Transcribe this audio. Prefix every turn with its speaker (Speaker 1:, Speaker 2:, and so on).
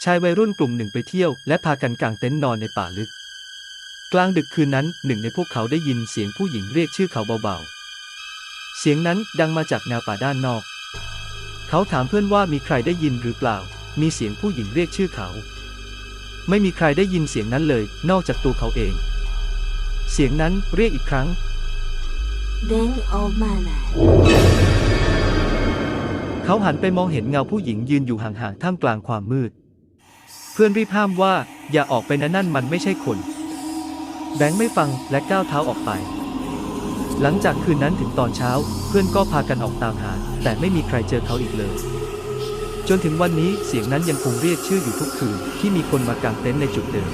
Speaker 1: ชายวัยรุ่นกลุ่มหนึ่งไปเที่ยวและพากันกางเต็นท์นอนในป่าลึกกลางดึกคืนนั้นหนึ่งในพวกเขาได้ยินเสียงผู้หญิงเรียกชื่อเขาเบาๆเสียงนั้นดังมาจากแนวป่าด้านนอกเขาถามเพื่อนว่ามีใครได้ยินหรือเปล่ามีเสียงผู้หญิงเรียกชื่อเขาไม่มีใครได้ยินเสียงนั้นเลยนอกจากตัวเขาเองเสียงนั้นเรียกอีกครั้ง
Speaker 2: เบงออกมาไหน
Speaker 1: เขาหันไปมองเห็นเงาผู้หญิงยืนอยู่ห่างๆท่ามกลางความมืดเพื่อนรีบห้ามว่าอย่าออกไปนะนั่นมันไม่ใช่คนแบงค์ไม่ฟังและก้าวเท้าออกไปหลังจากคืนนั้นถึงตอนเช้าเพื่อนก็พากันออกตามหาแต่ไม่มีใครเจอเขาอีกเลยจนถึงวันนี้เสียงนั้นยังคงเรียกชื่ออยู่ทุกคืนที่มีคนมากางเต็นท์ในจุดเดิม